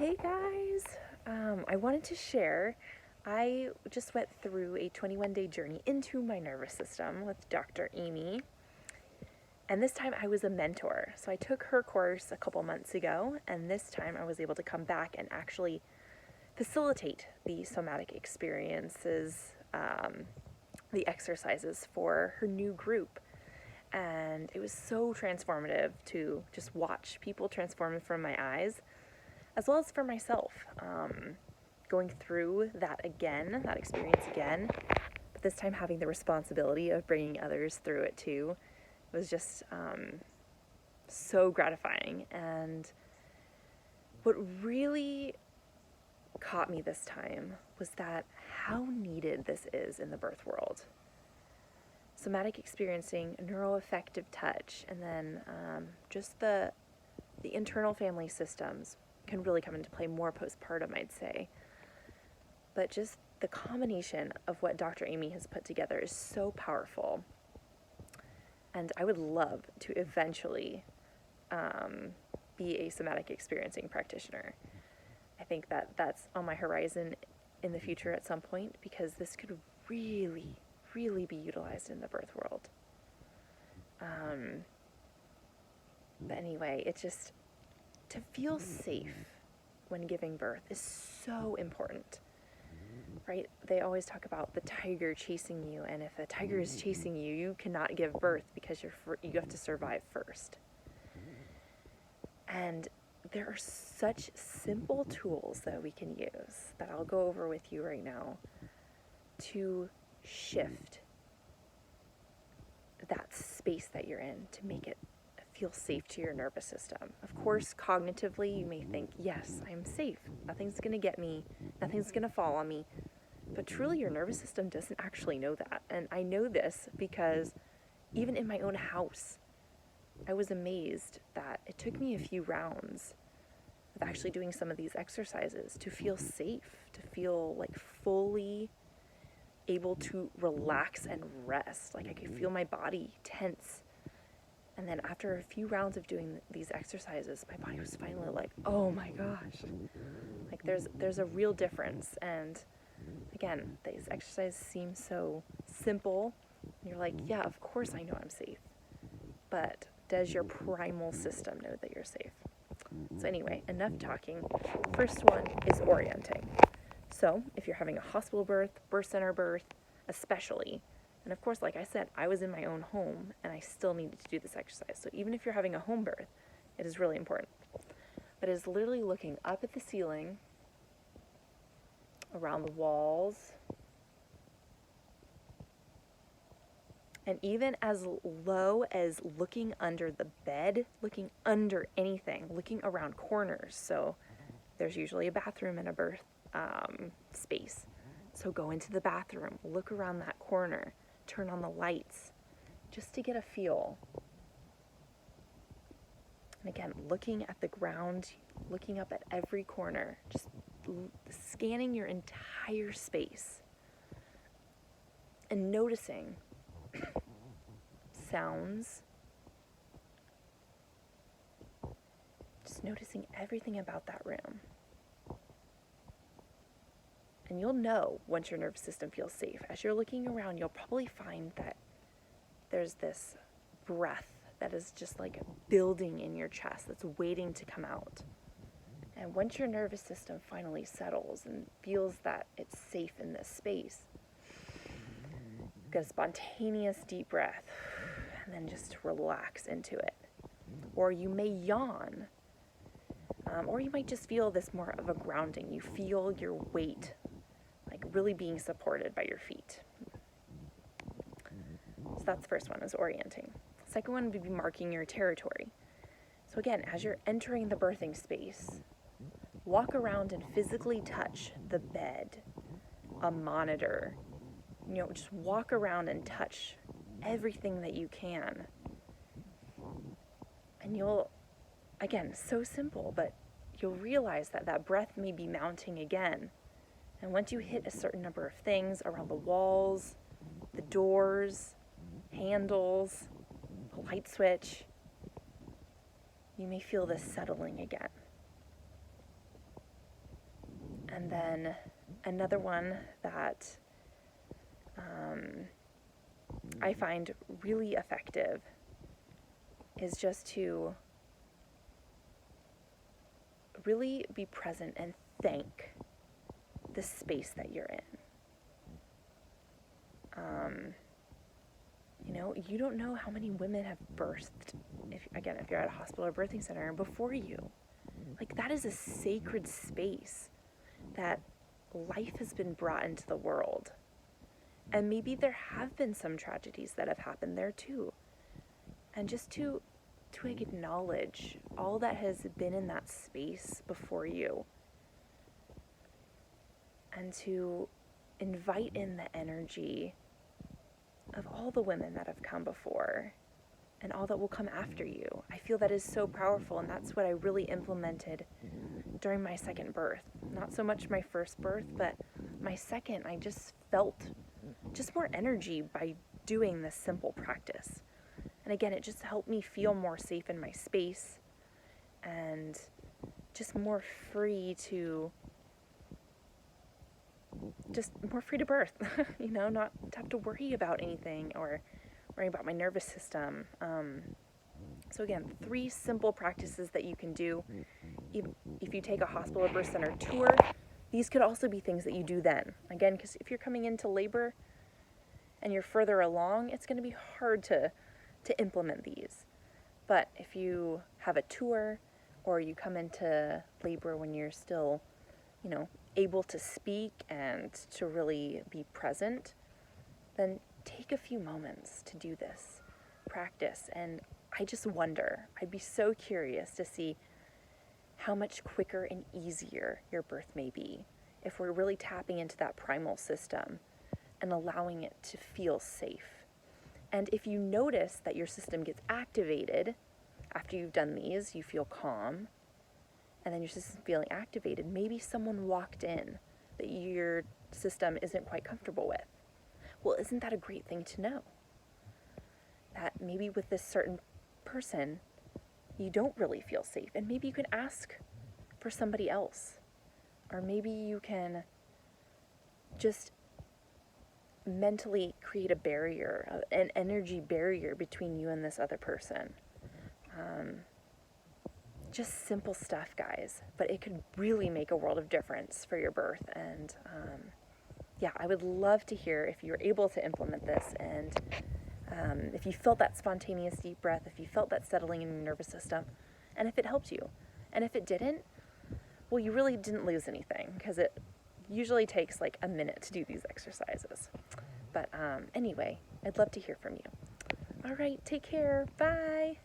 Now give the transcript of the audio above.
Hey guys, I wanted to share. I just went through a 21-day journey into my nervous system with Dr. Amy, and this time I was a mentor. So I took her course a couple months ago, and this time I was able to come back and actually facilitate the somatic experiences, the exercises for her new group. And it was so transformative to just watch people transform from my eyes, as well as for myself, going through that experience again, but this time having the responsibility of bringing others through it too, was just so gratifying. And what really caught me this time was that how needed this is in the birth world. Somatic experiencing, neuroaffective touch, and then just the internal family systems can really come into play more postpartum, I'd say. But just the combination of what Dr. Amy has put together is so powerful. And I would love to eventually be a somatic experiencing practitioner. I think that that's on my horizon in the future at some point, because this could really, really be utilized in the birth world. But anyway, it's just to feel safe when giving birth is so important, right? They always talk about the tiger chasing you, and if a tiger is chasing you, you cannot give birth because you have to survive first. And there are such simple tools that we can use that I'll go over with you right now to shift that space that you're in to make it feel safe to your nervous system. Of course, cognitively, you may think, yes, I'm safe. Nothing's going to get me. Nothing's going to fall on me. But truly, your nervous system doesn't actually know that. And I know this because even in my own house, I was amazed that it took me a few rounds of actually doing some of these exercises to feel safe, to feel like fully able to relax and rest. Like I could feel my body tense. And then after a few rounds of doing these exercises, my body was finally like, oh my gosh. Like there's a real difference. And again, these exercises seem so simple. And you're like, yeah, of course I know I'm safe. But does your primal system know that you're safe? So anyway, enough talking. First one is orienting. So if you're having a hospital birth, birth center birth, especially, and of course, like I said, I was in my own home and I still needed to do this exercise. So even if you're having a home birth, it is really important. But it is literally looking up at the ceiling, around the walls, and even as low as looking under the bed, looking under anything, looking around corners. So there's usually a bathroom in a birth space. So go into the bathroom, look around that corner, turn on the lights, just to get a feel. And again, looking at the ground, looking up at every corner, just scanning your entire space and noticing sounds, just noticing everything about that room. And you'll know once your nervous system feels safe. As you're looking around, you'll probably find that there's this breath that is just like building in your chest that's waiting to come out. And once your nervous system finally settles and feels that it's safe in this space, get a spontaneous deep breath and then just relax into it. Or you may yawn, or you might just feel this more of a grounding. You feel your weight like really being supported by your feet. So that's the first one, is orienting. Second one would be marking your territory. So again, as you're entering the birthing space, walk around and physically touch the bed, a monitor. Just walk around and touch everything that you can. And you'll, again, so simple, but you'll realize that that breath may be mounting again. And once you hit a certain number of things around the walls, the doors, handles, a light switch, you may feel this settling again. then another one that I find really effective is just to really be present and thank the space that you're in. You don't know how many women have birthed, if you're at a hospital or birthing center, before you. Like, that is a sacred space that life has been brought into the world. And maybe there have been some tragedies that have happened there too. And just to acknowledge all that has been in that space before you, and to invite in the energy of all the women that have come before and all that will come after you. I feel that is so powerful, and that's what I really implemented during my second birth. Not so much my first birth, but my second, I just felt just more energy by doing this simple practice. And again, it just helped me feel more safe in my space and just more free to birth, not to have to worry about anything or worry about my nervous system. So again, 3 simple practices that you can do. If you take a hospital or birth center tour, these could also be things that you do then. Again, because if you're coming into labor and you're further along, it's going to be hard to implement these. But if you have a tour, or you come into labor when you're still, able to speak and to really be present, then take a few moments to do this practice. And I just wonder, I'd be so curious to see how much quicker and easier your birth may be if we're really tapping into that primal system and allowing it to feel safe. And if you notice that your system gets activated after you've done these, you feel calm, and then your system's feeling activated, maybe someone walked in that your system isn't quite comfortable with. Well, isn't that a great thing to know? That maybe with this certain person, you don't really feel safe, and maybe you can ask for somebody else. Or maybe you can just mentally create a barrier, an energy barrier between you and this other person. Just simple stuff, guys, but it could really make a world of difference for your birth. And I would love to hear if you're able to implement this, and if you felt that spontaneous deep breath, if you felt that settling in your nervous system, and if it helped you. And if it didn't, well, you really didn't lose anything, because it usually takes like a minute to do these exercises. But anyway, I'd love to hear from you. All right, take care. Bye.